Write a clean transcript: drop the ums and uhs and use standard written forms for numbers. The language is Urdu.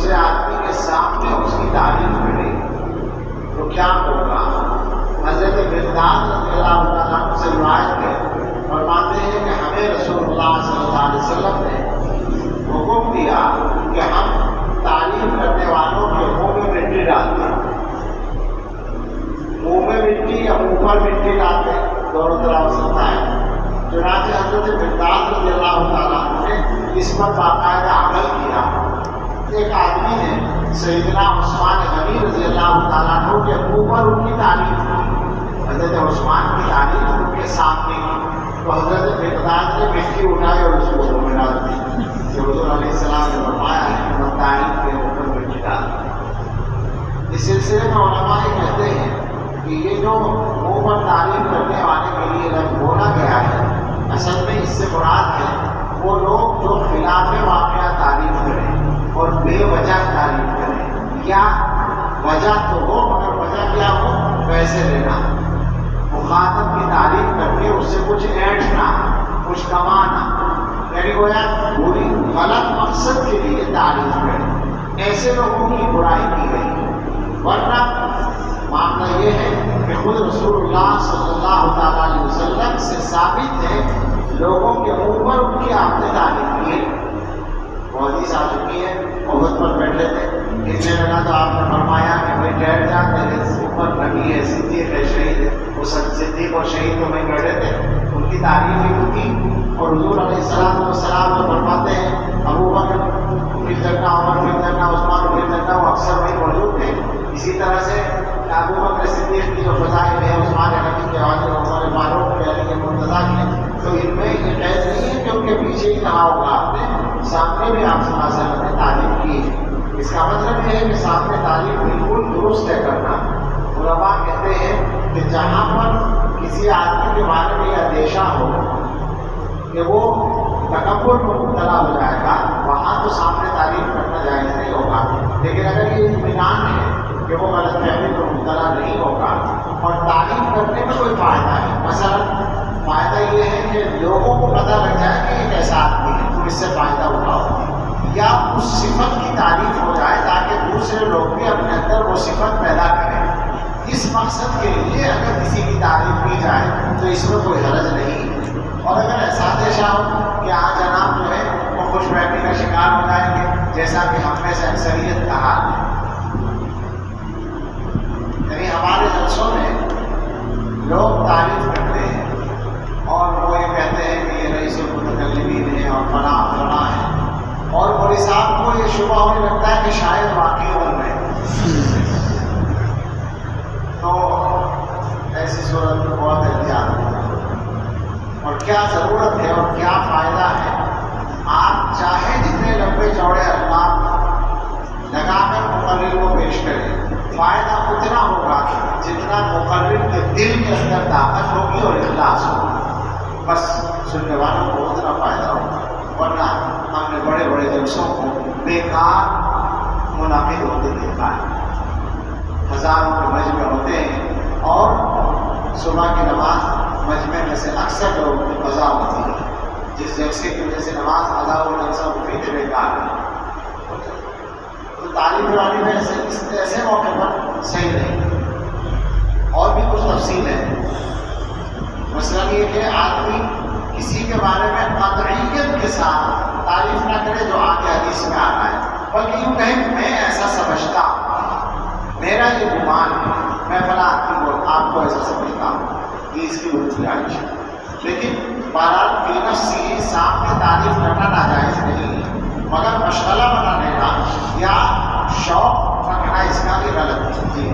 دوسرے آدمی کے سامنے اس کی تعریف کرے تو کیا ہوگا؟ حضرت مقداد رضی اللہ تعالیٰ عنہ سے روایت ہے، فرماتے ہیں کہ ہمیں رسول اللہ صلی اللہ علیہ وسلم نے حکم دیا کہ ہم تعریف کرنے والوں کے منہ میں مٹی ڈالتے ہیں، منہ میں مٹی یا منہ پر مٹی ڈالتے ہیں، دونوں طرح ہو سکتا ہے۔ چنانچہ حضرت مقداد رضی اللہ تعالیٰ عنہ نے اس پر باقاعدہ عمل کیا۔ ایک آدمی نے سیدنا عثمان غنی رضی اللہ تعالیٰ عنہ کے منہ پر ان کی تعریف کی، حضرت عثمان کی تعریف ان کے سامنے کی، تو حضرت مقداد نے مٹی اٹھائی اور اس کو منہ میں ڈال دی، کہ حضور علیہ السلام نے فرمایا ہے کہ وہ تعریف کے اوپر مٹی ڈال دی۔ اس سلسلے میں علماء یہ کہتے ہیں کہ یہ جو منہ پر تعریف کرنے والے کے لیے لفظ بولا گیا ہے، اصل میں اس سے مراد ہے وہ لوگ جو خلاف واقعہ تعریف کریں اور بے وجہ تعریف کریں، یا وجہ تو ہو مگر وجہ کیا ہو؟ پیسے لینا، مخاطب کی تعریف کر کے اس سے کچھ اینٹنا، کچھ کمانا، یعنی گویا پوری غلط مقصد کے لیے تعریف کریں، ایسے لوگوں کی برائی کی گئی۔ ورنہ معاملہ یہ ہے کہ خود رسول اللہ صلی اللہ تعالیٰ علیہ وسلم سے ثابت ہے لوگوں کے منہ پر ان کی آپ نے تعریف کی ہے۔ وہ حدیث آ چکی ہے، عہد پر بیٹھے تھے، اتنے لگا تو آپ نے فرمایا کہ بھائی ٹھہر جا، تیرے اوپر نبی ہے، صدیق ہے، شہید ہے۔ وہ صدیق اور شہید تو میں بیٹھے تھے، ان کی تعریف ہی ہوتی، اور حضور علیہ السلام تو فرماتے ہیں ابو بکر فی الجنہ، عمر فی الجنہ، عثمان فی الجنہ، وہ اکثر وہی موجود تھے۔ اسی طرح سے ابو بکر صدیق کی جو فضائل ہے، عثمان غنی کے حوالے، عمر فاروق کے، علی مرتضیٰ کے، تو ان میں یہ قید نہیں ہے کہ ان کے پیچھے ہی کہا ہوگا، آپ نے سامنے بھی آپ صلی اللہ علیہ وسلم نے تعریف کی ہے۔ اس کا مطلب یہ ہے کہ سامنے تعریف بالکل درست ہے کرنا۔ علماء کہتے ہیں کہ جہاں پر کسی آدمی کے بارے میں یہ اندیشہ ہو کہ وہ تکبر میں مبتلا ہو جائے گا، وہاں تو سامنے تعریف کرنا جائز نہیں ہوگا۔ لیکن اگر یہ اطمینان ہے کہ وہ غلط فہمی میں مبتلا نہیں ہوگا اور تعریف کرنے میں کوئی فائدہ ہے، مثلا فائدہ یہ ہے کہ لوگوں کو پتہ لگ جائے کہ ایک ایسا آدمی ہے، تم اس سے فائدہ اٹھاؤ، یا اس صفت کی تعریف ہو جائے تاکہ دوسرے لوگ بھی اپنے اندر وہ صفت پیدا کریں، اس مقصد کے لیے اگر کسی کی تعریف کی جائے تو اس میں کوئی حرج نہیں ہے۔ اور اگر ایسا اندیشہ ہو کہ آج جناب جو ہے وہ خوش فہمی کا شکار ہو جائیں گے، جیسا کہ ہم میں سے اکثریت کا حال ہے، یعنی ہمارے جلسوں میں لوگ تعریف کرتے ہیں اور وہ یہ کہتے ہیں کہ یہ رئیس المتکلمین ہے اور فلاں ہے، اور مولوی صاحب کو یہ شبہ ہونے لگتا ہے کہ شاید واقعی بن رہے ہیں، تو ایسی صورت میں بہت احتیاط ہے۔ اور کیا ضرورت ہے اور کیا فائدہ ہے؟ آپ چاہے جتنے لمبے چوڑے الفاظ لگا کر مقرر کو پیش کریں، فائدہ اتنا ہوگا جتنا مقرر کے دل کے اندر طاقت ہوگی اور اخلاص ہوگا، بس سننے والوں کو اتنا فائدہ ہوگا۔ ورنہ ہم نے بڑے بڑے جلسوں کو بیکار منعقد ہوتے دیکھا ہے، ہزاروں کے مجمع ہوتے ہیں اور صبح کی نماز مجمع میں سے اکثر لوگوں کی قضا ہوتی ہے، جس جلسے کی وجہ سے نماز قضا ہو جلسہ مفید بیکار ہے۔ تو تعلیم والی میں ایسے موقع پر صحیح نہیں۔ اور بھی کچھ تفصیل ہے، مثلا یہ کہ آدمی کسی کے بارے میں قطعیت کے ساتھ تعریف نہ کرے جو آگے حدیث میں آتا ہے، بلکہ یوں کہیں میں ایسا سمجھتا ہوں، میرا یہ گمان ہے، میں فلاں آپ کو ایسا سمجھتا ہوں، یہ اس کی گنجائش ہے۔ لیکن بہرحال فی نفسی سامنے تعریف کرنا ناجائز نہیں ہے، مگر مشغلہ بنا لینا یا شوق رکھنا اس کا بھی غلط ہے۔ جی